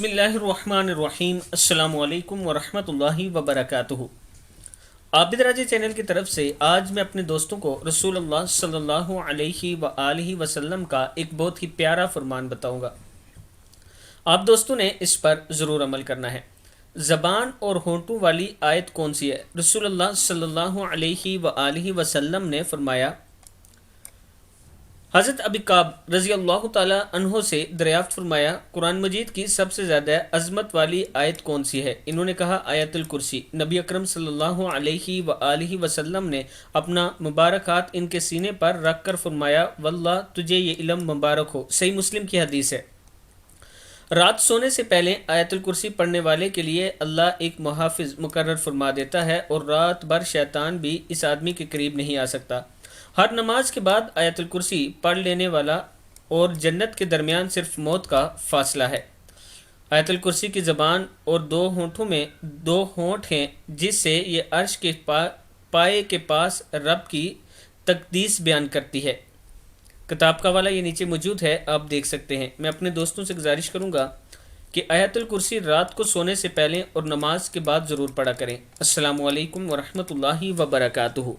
बिस्मिल्लाहिर्रहमानिर्रहीम। अस्सलामु अलैकुम वरहमतुल्लाहि वबरकातुहू। आबिद राजे चैनल की तरफ से आज मैं अपने दोस्तों को रसूलुल्लाह सल्लल्लाहु अलैहि व आलिहि वसल्लम का एक बहुत ही प्यारा फरमान बताऊंगा। आप दोस्तों ने इस पर ज़रूर अमल करना है। ज़बान और होंठों वाली आयत कौन सी है? रसूलुल्लाह सल्लल्लाहु अलैहि व आलिहि वसल्लम ने फरमाया, हज़रत अबी काब रज़ी अल्लाह ताला अन्हो से दरियाफ़्त फरमाया, कुरान मजीद की सबसे ज़्यादा अज़मत वाली आयत कौन सी है? इन्होंने कहा, आयतुल कुर्सी। नबी अकरम सल्लल्लाहु अलैहि व आलिहि वसल्लम ने अपना मुबारक हाथ इनके सीने पर रख कर फरमाया, वल्लाह तुझे ये इल्म मुबारक हो। सही मुस्लिम की हदीस है। रात सोने से पहले आयतुल कुर्सी पढ़ने वाले के लिए अल्लाह एक मुहाफ़िज़ मुकर्रर फरमा देता है और रात भर शैतान भी इस आदमी के करीब नहीं आ सकता। हर नमाज के बाद आयतुल कुर्सी पढ़ लेने वाला और जन्नत के दरमियान सिर्फ मौत का फासला है। आयतुल कुर्सी की ज़बान और दो होंठों में दो होंठ हैं जिससे ये अर्श के पाए के पास रब की तकदीस बयान करती है। किताब का वाला ये नीचे मौजूद है, आप देख सकते हैं। मैं अपने दोस्तों से गुजारिश करूँगा कि आयतुल कुर्सी रात को सोने से पहले और नमाज के बाद ज़रूर पढ़ा करें। अस्सलामु अलैकुम वरहमतुल्लाहि वबरकातुहू।